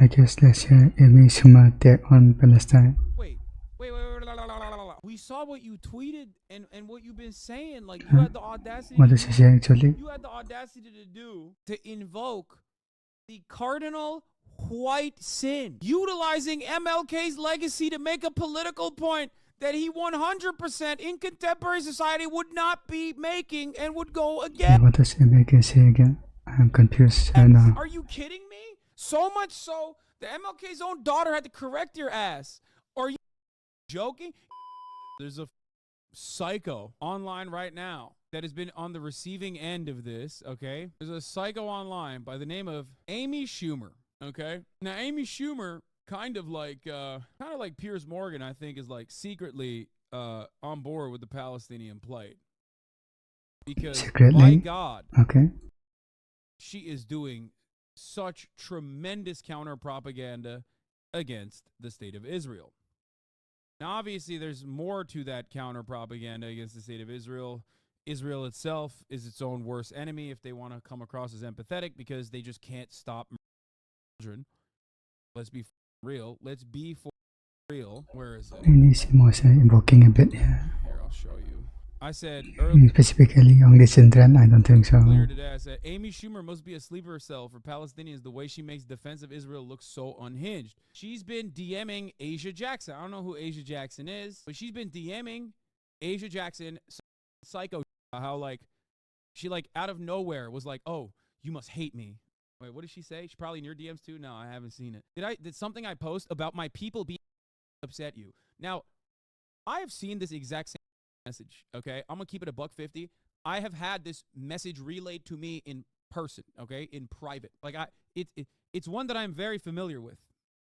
I guess let's hear Amy Schumer take on Palestine. Wait. We saw what you tweeted and what you've been saying. Like you had the audacity. What does she say actually? You had the audacity to invoke the cardinal white sin, utilizing MLK's legacy to make a political point that he 100% in contemporary society would not be making and would go against. What does MLK say again? I'm confused right now. Are you kidding me? So much so that MLK's own daughter had to correct your ass. Are you joking? There's a psycho online right now that has been on the receiving end of this, okay? There's a psycho online by the name of Amy Schumer, okay? Now, Amy Schumer, kind of like Piers Morgan, I think, is like secretly on board with the Palestinian plight. Because, secretly? my God, okay, she is doing such tremendous counter-propaganda against the state of Israel. Now, obviously, there's more to that counter-propaganda against the state of Israel. Israel itself is its own worst enemy if they want to come across as empathetic, because they just can't stop children. Let's be real. Let's be for real. Where is it? Invoking a bit here. Here, I'll show you. I said earlier, specifically only children, I don't think so. Earlier today, I said, Amy Schumer must be a sleeper cell for Palestinians the way she makes defense of Israel look so unhinged. She's been DMing Asia Jackson. I don't know who Asia Jackson is, but she's been DMing Asia Jackson, psycho, how like, she like out of nowhere was like, oh, you must hate me. Wait, what did she say? She's probably in your DMs too? No, I haven't seen it. Did something I post about my people being upset you? Now, I have seen this exact same message, okay? I'm gonna keep it $1.50. I have had this message relayed to me in person, okay, in private. Like it's one that I'm very familiar with,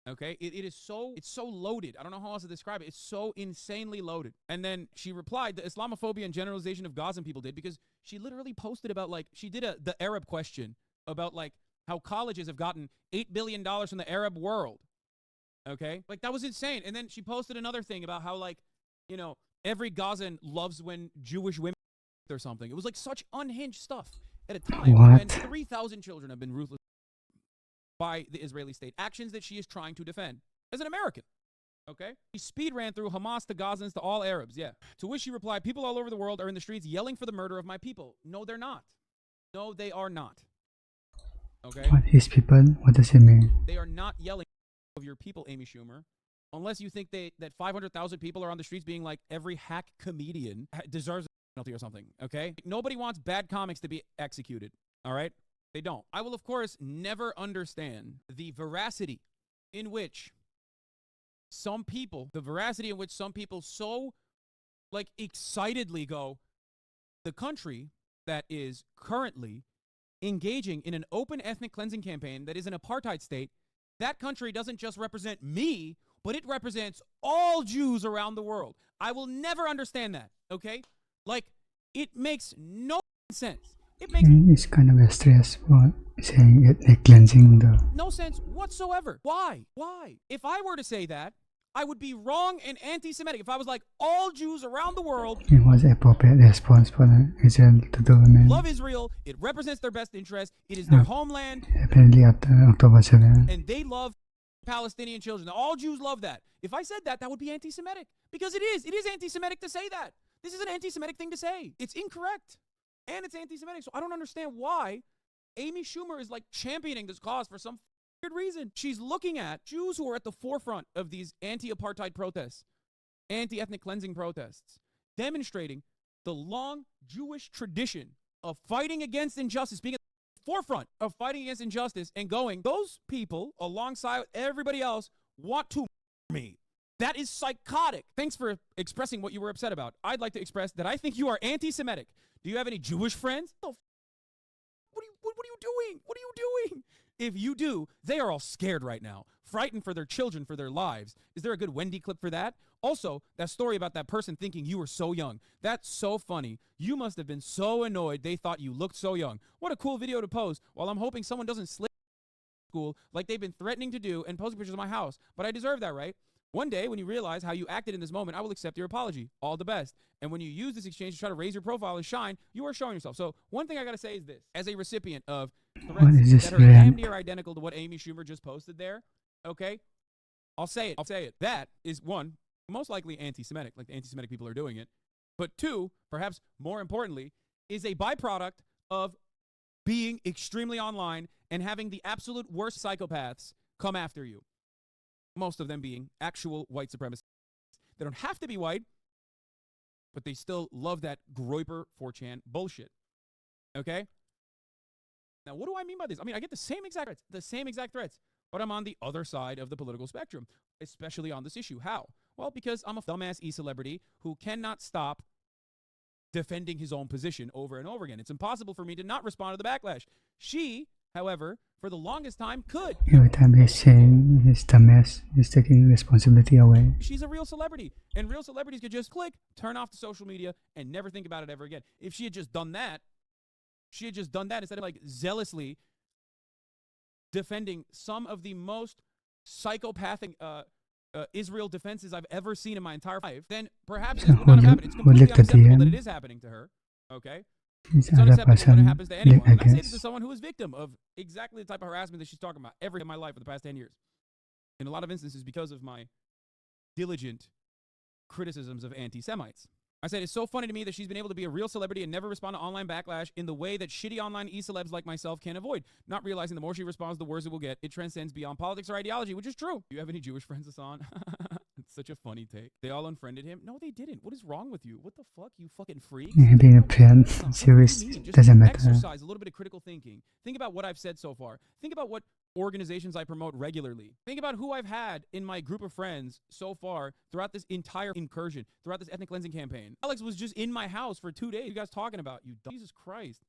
okay? It's so loaded. I don't know how else to describe it. It's so insanely loaded. And then she replied, the Islamophobia and generalization of Gazan people did, because she literally posted about like, she did the Arab question about like how colleges have gotten $8 billion from the Arab world, okay? Like that was insane. And then she posted another thing about how like, you know, every Gazan loves when Jewish women or something. It was like such unhinged stuff at a time when 3,000 children have been ruthless by the Israeli state. Actions that she is trying to defend as an American. Okay? She speed ran through Hamas to Gazans to all Arabs. Yeah. To which she replied, people all over the world are in the streets yelling for the murder of my people. No, they're not. No, they are not. Okay? What is people? What does it mean? They are not yelling of your people, Amy Schumer. Unless you think that 500,000 people are on the streets being like, every hack comedian deserves a penalty or something, okay? Nobody wants bad comics to be executed, all right? They don't. I will, of course, never understand the veracity in which some people so, like, excitedly go, the country that is currently engaging in an open ethnic cleansing campaign that is an apartheid state, that country doesn't just represent me, but it represents all Jews around the world. I will never understand that, okay? Like, it makes no sense. It's kind of a stress for saying ethnic cleansing, though. No sense whatsoever. Why? If I were to say that, I would be wrong and anti-Semitic. If I was like, all Jews around the world... It was an appropriate response for Israel to do, man. Love Israel. It represents their best interest. It is their homeland. Apparently after October 7. And they love Palestinian children. All Jews love that. If I said that, that would be anti-Semitic. Because it is. It is anti-Semitic to say that. This is an anti-Semitic thing to say. It's incorrect. And it's anti-Semitic. So I don't understand why Amy Schumer is like championing this cause for some weird reason. She's looking at Jews who are at the forefront of these anti-apartheid protests, anti-ethnic cleansing protests, demonstrating the long Jewish tradition of fighting against injustice, being at the forefront of fighting against injustice, and going, those people, alongside everybody else, want to me. That is psychotic. Thanks for expressing what you were upset about. I'd like to express that I think you are anti-Semitic. Do you have any Jewish friends? What are you doing? What are you doing? If you do, they are all scared right now, frightened for their children, for their lives. Is there a good Wendy clip for that? Also, that story about that person thinking you were so young. That's so funny. You must have been so annoyed they thought you looked so young. What a cool video to post, while I'm hoping someone doesn't slip school like they've been threatening to do and posting pictures of my house. But I deserve that, right? One day, when you realize how you acted in this moment, I will accept your apology. All the best. And when you use this exchange to try to raise your profile and shine, you are showing yourself. So one thing I got to say is this. As a recipient of What is this that are damn rant? near identical to what Amy Schumer just posted there. Okay, I'll say it. That is one, most likely anti-Semitic, like the anti-Semitic people are doing it. But two, perhaps more importantly, is a byproduct of being extremely online and having the absolute worst psychopaths come after you. Most of them being actual white supremacists. They don't have to be white, but they still love that Groyper 4chan bullshit. Okay? Now, what do I mean by this? I mean, I get the same exact threats, but I'm on the other side of the political spectrum, especially on this issue. How? Well, because I'm a dumbass e-celebrity who cannot stop defending his own position over and over again. It's impossible for me to not respond to the backlash. She, however, for the longest time could. Every time he's saying his dumbass, he's taking responsibility away. She's a real celebrity, and real celebrities could just click, turn off the social media, and never think about it ever again. If she had just done that, instead of like zealously defending some of the most psychopathic Israel defenses I've ever seen in my entire life, then perhaps this would not have happened. It's completely unacceptable that it is happening to her. Okay? It's unacceptable when it happens to anyone. And I say this as someone who is victim of exactly the type of harassment that she's talking about every day in my life for the past 10 years. In a lot of instances because of my diligent criticisms of anti-Semites. I said, it's so funny to me that she's been able to be a real celebrity and never respond to online backlash in the way that shitty online e-celebs like myself can avoid. Not realizing the more she responds, the worse it will get. It transcends beyond politics or ideology, which is true. Do you have any Jewish friends, Hasan? It's such a funny take. They all unfriended him? No, they didn't. What is wrong with you? What the fuck, you fucking freak? Being a friend, serious, doesn't matter. Exercise a little bit of critical thinking. Think about what I've said so far. Think about what organizations I promote regularly. Think about who I've had in my group of friends so far throughout this entire incursion, throughout this ethnic cleansing campaign. Alex was just in my house for 2 days. You guys talking about you? Jesus Christ.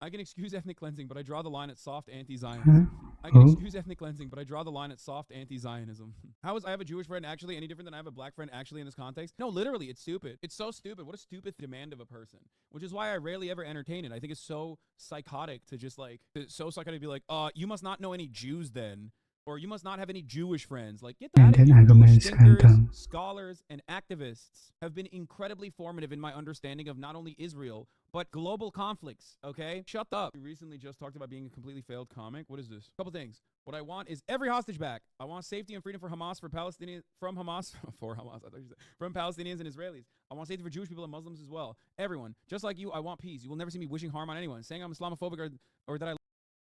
I can excuse ethnic cleansing, but I draw the line at soft anti-Zionism. I can excuse ethnic cleansing, but I draw the line at soft anti-Zionism. How is I have a Jewish friend actually any different than I have a black friend actually in this context? No, literally, it's stupid. It's so stupid. What a stupid demand of a person. Which is why I rarely ever entertain it. I think it's so psychotic to just like, to be like, you must not know any Jews then. Or you must not have any Jewish friends. Like, get that out of here. Jewish thinkers, scholars, and activists have been incredibly formative in my understanding of not only Israel, but global conflicts, okay? Shut up. We recently just talked about being a completely failed comic. What is this? A couple things. What I want is every hostage back. I want safety and freedom for Hamas, for Palestinians, from Hamas, for Hamas, I thought you said, from Palestinians and Israelis. I want safety for Jewish people and Muslims as well. Everyone. Just like you, I want peace. You will never see me wishing harm on anyone, saying I'm Islamophobic or that I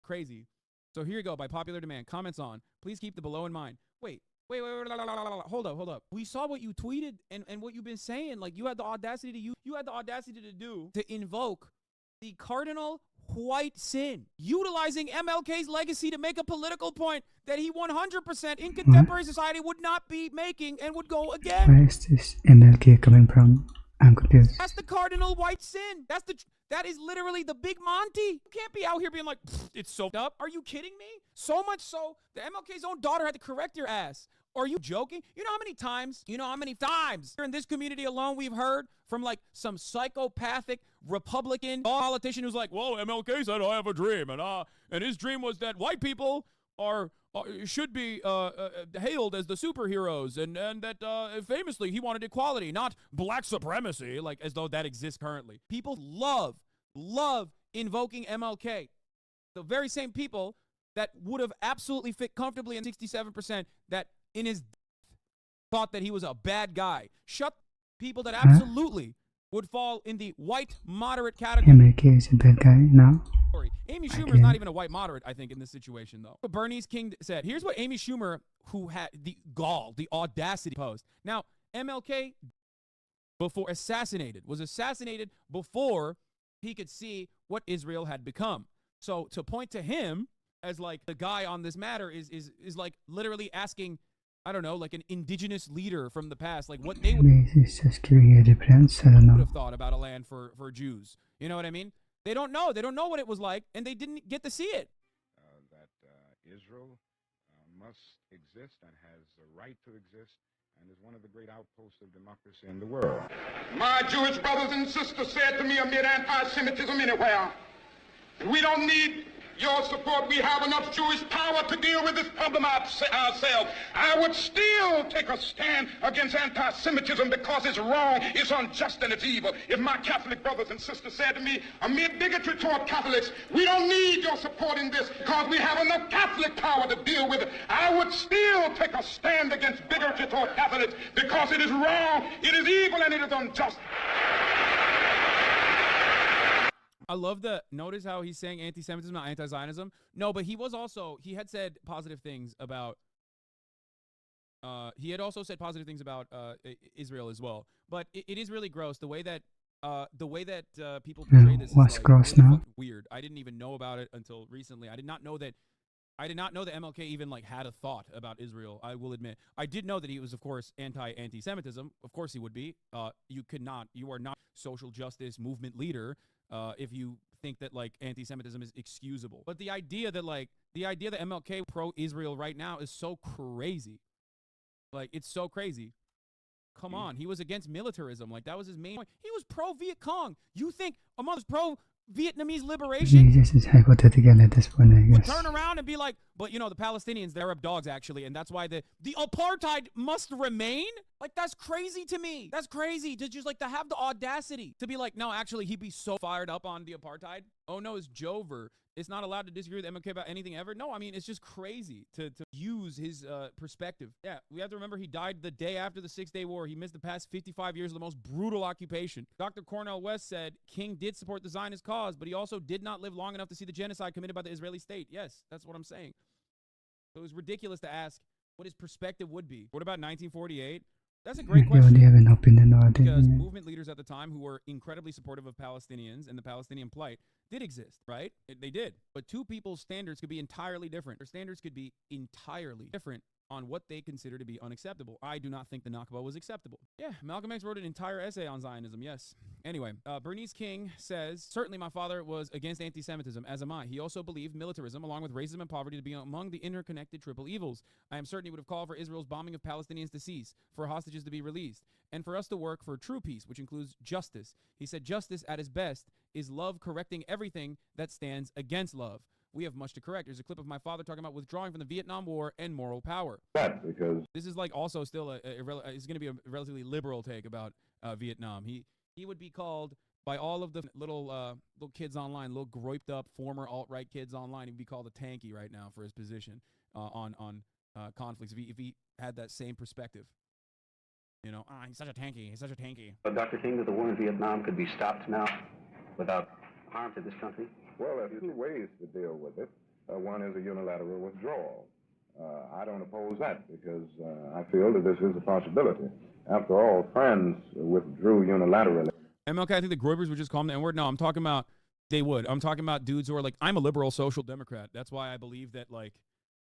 crazy. So here you go, by popular demand. Comments on. Please keep the below in mind. Wait. Hold up. We saw what you tweeted and what you've been saying. Like, you had the audacity to invoke the cardinal white sin, utilizing MLK's legacy to make a political point that he 100% in contemporary society would not be making and would go again. Where is this MLK coming from? I'm confused. That's the cardinal white sin. That is literally the big Monty. You can't be out here being like, it's soaked up. Are you kidding me? So much so, the MLK's own daughter had to correct your ass. Are you joking? You know how many times here in this community alone we've heard from like some psychopathic Republican politician who's like, well, MLK said I have a dream, and his dream was that white people should be hailed as the superheroes, and that famously he wanted equality, not black supremacy, like as though that exists currently. People love invoking MLK. The very same people that would have absolutely fit comfortably in 67% that in his thought that he was a bad guy. Shut people that absolutely would fall in the white moderate category. MLK is a bad guy now. Amy Schumer is not even a white moderate, I think, in this situation, though. But Bernice King said, here's what Amy Schumer, who had the gall, the audacity, posed. Now, MLK was assassinated before he could see what Israel had become. So to point to him as like the guy on this matter is like literally asking, I don't know, like an indigenous leader from the past, like what they would have thought about a land for Jews. You know what I mean? They don't know. They don't know what it was like, and they didn't get to see it. That Israel must exist and has the right to exist and is one of the great outposts of democracy in the world. My Jewish brothers and sisters said to me amid anti-Semitism anywhere, we don't need your support. We have enough Jewish power to deal with this problem ourselves. I would still take a stand against anti-Semitism because it's wrong, it's unjust, and it's evil. If my Catholic brothers and sisters said to me, amid bigotry toward Catholics, we don't need your support in this because we have enough Catholic power to deal with it, I would still take a stand against bigotry toward Catholics because it is wrong, it is evil, and it is unjust. I love notice how he's saying anti-Semitism, not anti-Zionism. No, but he had said positive things about, Israel as well. But it is really gross the way that people portray this. What's is like gross really now? weird. I didn't even know about it until recently. I did not know that MLK even like had a thought about Israel. I will admit. I did know that he was, of course, anti-Semitism. Of course he would be. You are not social justice movement leader if you think that like anti-Semitism is excusable. But the idea that MLK pro-Israel right now is so crazy. Like, it's so crazy. Come on. He was against militarism. Like, that was his main point. He was pro-Viet Cong. You think amongst pro-Vietnamese liberation? This is hypothetical at this point, I Would guess. turn around and be like, but the Palestinians, they're Arab dogs actually, and that's why the apartheid must remain? Like, that's crazy to me. That's crazy to just like to have the audacity to be like, no, actually, he'd be so fired up on the apartheid. Oh no, it's Jover. It's not allowed to disagree with MLK about anything ever. No, I mean, it's just crazy to use his perspective. Yeah, we have to remember he died the day after the 6-Day War. He missed the past 55 years of the most brutal occupation. Dr. Cornel West said King did support the Zionist cause, but he also did not live long enough to see the genocide committed by the Israeli state. Yes, that's what I'm saying. So it was ridiculous to ask what his perspective would be. What about 1948? That's a great You already question. have an opinion about it. Because Yeah. movement leaders at the time who were incredibly supportive of Palestinians and the Palestinian plight did exist, right? They did. But two people's standards could be entirely different. Their standards could be entirely different on what they consider to be unacceptable. I do not think the Nakba was acceptable. Yeah, Malcolm X wrote an entire essay on Zionism, yes. Anyway, Bernice King says, certainly my father was against anti-Semitism, as am I. He also believed militarism, along with racism and poverty, to be among the interconnected triple evils. I am certain he would have called for Israel's bombing of Palestinians to cease, for hostages to be released, and for us to work for true peace, which includes justice. He said justice, at its best, is love correcting everything that stands against love. We have much to correct. There's a clip of my father talking about withdrawing from the Vietnam War and moral power. Because This is like also still it's going to be a relatively liberal take about Vietnam. He would be called by all of the little kids online, little groiped up former alt-right kids online. He'd be called a tanky right now for his position on conflicts if he had that same perspective. He's such a tanky. He's such a tanky. Dr. King, that the war in Vietnam could be stopped now without harm to this country? Well, there are two ways to deal with it. One is a unilateral withdrawal. I don't oppose that because I feel that this is a possibility. After all, France withdrew unilaterally. MLK, I think the Groybers would just call him the N-word. No, I'm talking about they would. I'm talking about dudes who are like, I'm a liberal social democrat. That's why I believe that, like,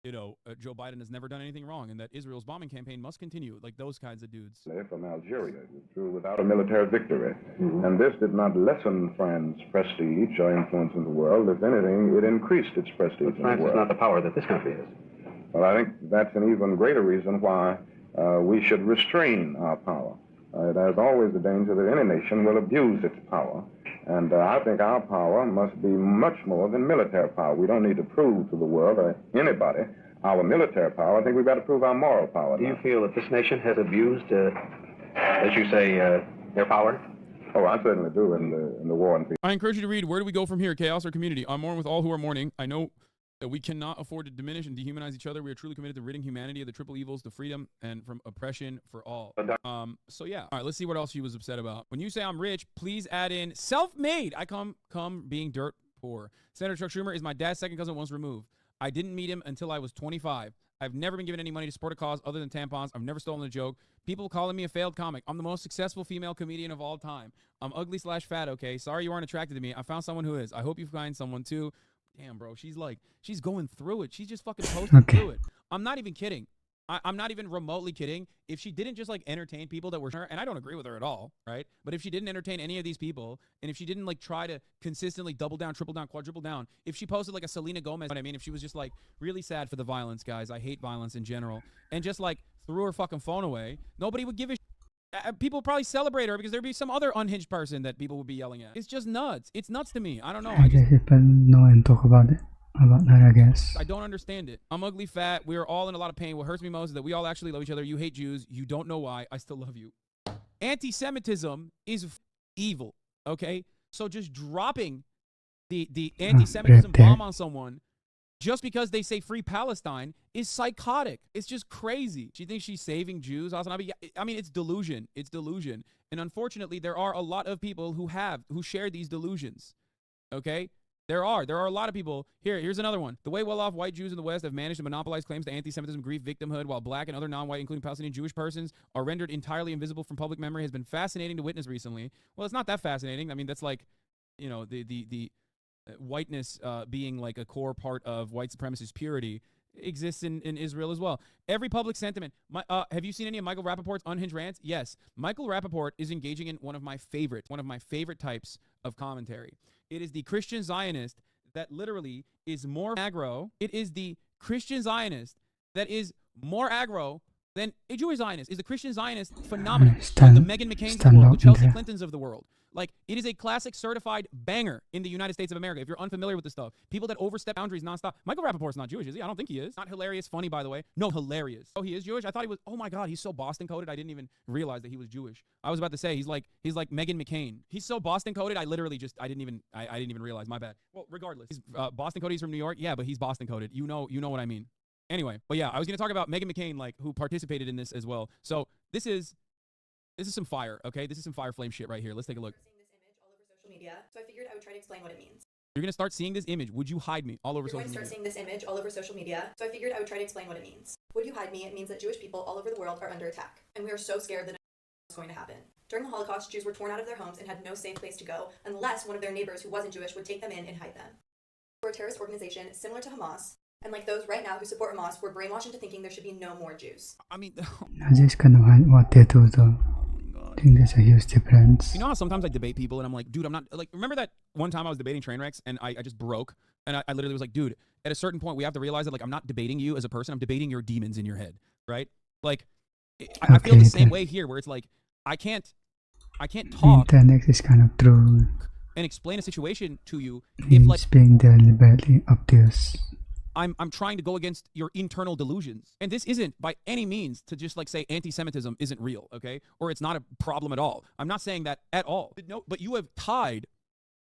Joe Biden has never done anything wrong and that Israel's bombing campaign must continue. Like those kinds of dudes. From Algeria, withdrew without a military victory. And this did not lessen France's prestige or influence in the world. If anything, it increased its prestige in the France is world. not the power that this country is. Well, I think that's an even greater reason why we should restrain our power. There's always the danger that any nation will abuse its power. And I think our power must be much more than military power. We don't need to prove to the world or anybody our military power. I think we've got to prove our moral power. Do you feel that this nation has abused, as you say, their power? Oh, I certainly do in the war and peace. I encourage you to read Where Do We Go From Here? Chaos or Community. I mourn with all who are mourning. I know that we cannot afford to diminish and dehumanize each other. We are truly committed to ridding humanity of the triple evils, to freedom, and from oppression for all. So yeah. All right, let's see what else she was upset about. When you say I'm rich, please add in self-made. I come being dirt poor. Senator Chuck Schumer is my dad's second cousin once removed. I didn't meet him until I was 25. I've never been given any money to support a cause other than tampons. I've never stolen a joke. People calling me a failed comic. I'm the most successful female comedian of all time. I'm ugly/fat, okay? Sorry you aren't attracted to me. I found someone who is. I hope you find someone too. Damn, bro, she's going through it. She's just fucking posting through it. I'm not even kidding. I'm not even remotely kidding. If she didn't just like entertain people that were, and I don't agree with her at all, right? But if she didn't entertain any of these people, and if she didn't like try to consistently double down, triple down, quadruple down, if she posted like a Selena Gomez, what I mean, if she was just like really sad for the violence, guys, I hate violence in general, and just like threw her fucking phone away, nobody would give a people would probably celebrate her because there'd be some other unhinged person that people would be yelling at. It's just nuts. It's nuts to me. I don't know. I guess people know and talk about it. about her, I guess. I don't understand it. I'm ugly, fat. We're all in a lot of pain. What hurts me most is that we all actually love each other. You hate Jews. You don't know why. I still love you. Anti-Semitism is evil, okay? So just dropping the anti-Semitism bomb on someone just because they say free Palestine is psychotic. It's just crazy. She thinks she's saving Jews. Hasanabi. I mean, it's delusion. It's delusion. And unfortunately, there are a lot of people who share these delusions, okay? There are a lot of people. Here's another one. The way well-off white Jews in the West have managed to monopolize claims to anti-Semitism, grief, victimhood, while black and other non-white, including Palestinian Jewish persons, are rendered entirely invisible from public memory has been fascinating to witness recently. Well, it's not that fascinating. I mean, that's like, you know, the whiteness being like a core part of white supremacist purity exists in Israel as well. Every public sentiment. Have you seen any of Michael Rappaport's unhinged rants? Yes. Michael Rappaport is engaging in one of my favorite types of commentary. It is the Christian Zionist that literally is more aggro. It is the Christian Zionist that is more aggro than a Jewish Zionist. Is the Christian Zionist phenomenal? Like the Meghan McCain's of the world, the Chelsea Clintons of the world. Like, it is a classic certified banger in the United States of America. If you're unfamiliar with this stuff, people that overstep boundaries nonstop. Michael Rappaport's not Jewish, is he? I don't think he is. Not hilarious, funny, by the way. No, hilarious. Oh, he is Jewish? I thought he was. Oh my God, he's so Boston coded. I didn't even realize that he was Jewish. I was about to say he's like Meghan McCain. He's so Boston coded. I literally just I didn't even realize. My bad. Well, regardless, he's Boston coded. He's from New York. Yeah, but he's Boston coded. You know what I mean. Anyway, but yeah, I was gonna talk about Meghan McCain, like, who participated in this as well. So this is some fire. Okay, this is some fire flame shit right here. Let's take a look. Media, so I figured I would try to explain what it means. You're gonna start seeing this image. Would you hide me all over social media? You're going to start seeing this image all over social media, so I figured I would try to explain what it means. Would you hide me? It means that Jewish people all over the world are under attack, and we are so scared that it's going to happen. During the Holocaust, Jews were torn out of their homes and had no safe place to go unless one of their neighbors who wasn't Jewish would take them in and hide them. We're a terrorist organization similar to Hamas, and like those right now who support Hamas, we're brainwashed into thinking there should be no more Jews. I mean, I just kind of what they do though. I think there's a huge difference. You know how sometimes I debate people and I'm like, dude, I'm not, like, remember that one time I was debating train wrecks and I just broke? And I literally was like, dude, at a certain point we have to realize that, like, I'm not debating you as a person, I'm debating your demons in your head, right? Like, I feel the same way here, where it's like, I can't talk the next is kind of true. And explain a situation to you if, like, being deliberately obtuse. I'm trying to go against your internal delusions. And this isn't by any means to just, like, say anti-Semitism isn't real, okay? Or it's not a problem at all. I'm not saying that at all. No, but you have tied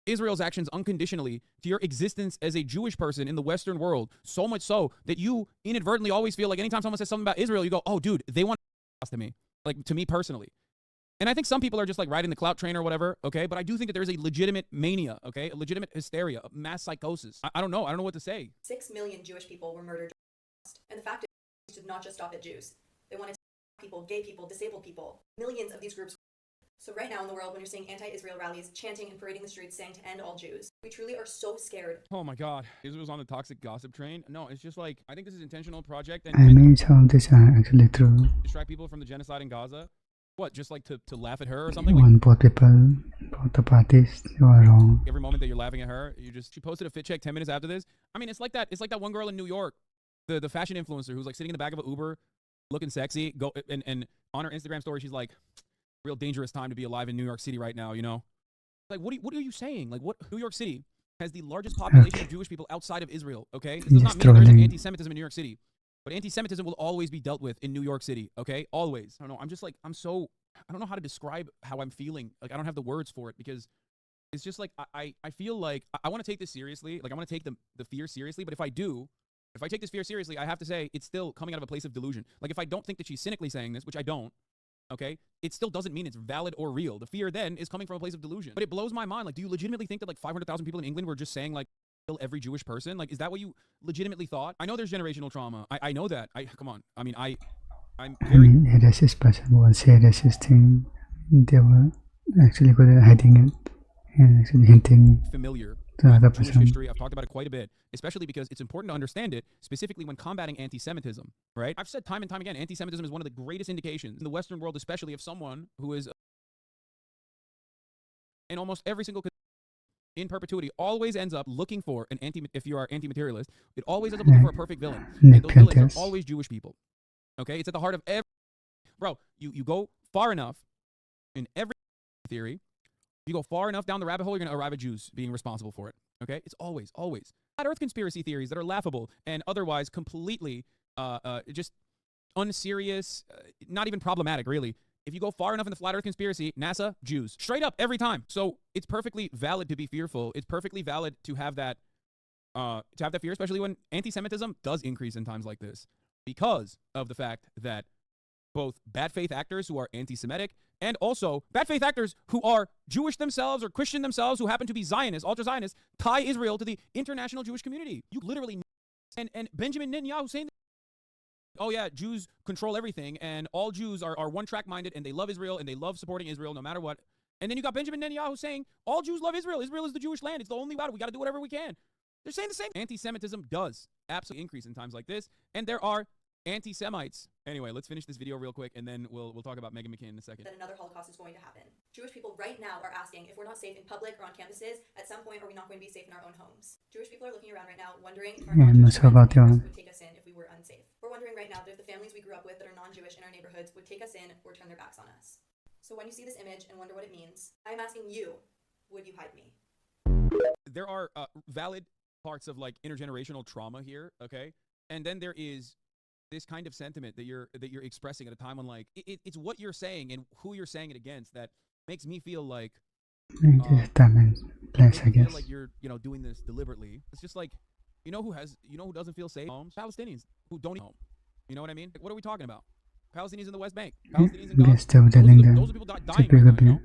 Israel's actions unconditionally to your existence as a Jewish person in the Western world, so much so that you inadvertently always feel like anytime someone says something about Israel, you go, oh, dude, they want to me, like, to me personally. And I think some people are just, like, riding the clout train or whatever, okay? But I do think that there's a legitimate mania, okay? A legitimate hysteria, a mass psychosis. I don't know. I don't know what to say. 6 million Jewish people were murdered. And the fact is, it did not just stop at Jews. They wanted people, gay people, disabled people. Millions of these groups. So right now in the world, when you're seeing anti-Israel rallies, chanting and parading the streets saying to end all Jews, we truly are so scared. Oh my God. Israel's on the toxic gossip train? No, it's just like, I think this is intentional project. And I mean, some of these are actually true. Distract people from the genocide in Gaza. What, just like to laugh at her or something? Both the parties, you are wrong. Every moment that you're laughing at her, she posted a fit check 10 minutes after this. I mean, it's like that one girl in New York, the fashion influencer who's, like, sitting in the back of an Uber, looking sexy, and on her Instagram story, she's like, real dangerous time to be alive in New York City right now, you know? Like, what are you saying? Like, what? New York City has the largest population of Jewish people outside of Israel, okay? This does not mean there's anti-Semitism in New York City. But anti-Semitism will always be dealt with in New York City, okay? Always. I don't know. I'm just like, I don't know how to describe how I'm feeling. Like, I don't have the words for it because it's just like, I feel like I want to take this seriously. Like, I want to take the fear seriously. But if I take this fear seriously, I have to say it's still coming out of a place of delusion. Like, if I don't think that she's cynically saying this, which I don't, okay, it still doesn't mean it's valid or real. The fear then is coming from a place of delusion. But it blows my mind. Like, do you legitimately think that, like, 500,000 people in England were just saying, like, kill every Jewish person? Like, is that what you legitimately thought? I know there's generational trauma. I know that. Come on. I mean, I'm very... a racist person won't say a racist thing. They were actually good at hiding it and actually hinting familiar to other Jewish person. history. I've talked about it quite a bit, especially because it's important to understand it, specifically when combating anti-Semitism, right? I've said time and time again, anti-Semitism is one of the greatest indications in the Western world, especially of someone who is in almost every single in perpetuity always ends up looking for an if you are anti-materialist, it always ends up looking for a perfect villain. And those villains are always Jewish people. Okay? It's at the heart of every... Bro, you go far enough in every theory, If you go far enough down the rabbit hole, you're going to arrive at Jews being responsible for it. Okay? It's always. Flat Earth conspiracy theories that are laughable and otherwise completely just unserious, not even problematic, really. If you go far enough in the Flat Earth conspiracy, NASA, Jews. Straight up, every time. So it's perfectly valid to be fearful. It's perfectly valid to have that fear, especially when anti-Semitism does increase in times like this, because of the fact that both bad faith actors who are anti-Semitic and also bad faith actors who are Jewish themselves or Christian themselves who happen to be Zionists, ultra-Zionists, tie Israel to the international Jewish community. You literally, and Benjamin Netanyahu saying, oh yeah, Jews control everything and all Jews are one-track minded and they love Israel and they love supporting Israel no matter what. And then you got Benjamin Netanyahu saying all Jews love Israel. Israel is the Jewish land. It's the only way. We got to do whatever we can. They're saying the same. Anti-Semitism does absolutely increase in times like this, and there are anti-Semites. Anyway, let's finish this video real quick, and then we'll talk about Meghan McCain in a second. That another Holocaust is going to happen. Jewish people right now are asking if we're not safe in public or on campuses, at some point are we not going to be safe in our own homes? Jewish people are looking around right now wondering if our non-Jewish friends would take us in if we were unsafe. We're wondering right now that if the families we grew up with that are non-Jewish in our neighborhoods would take us in or turn their backs on us. So when you see this image and wonder what it means, I'm asking you, would you hide me? There are valid parts of like intergenerational trauma here, okay? And then there is this kind of sentiment that you're expressing at a time when like it's what you're saying and who you're saying it against that makes me feel like time and place, I guess. Like you're doing this deliberately. It's just like who doesn't feel safe? Palestinians who don't home. You know what I mean? Like, what are we talking about? Palestinians in the West Bank. Palestinians in Gaza. Those are Those are people dying right now,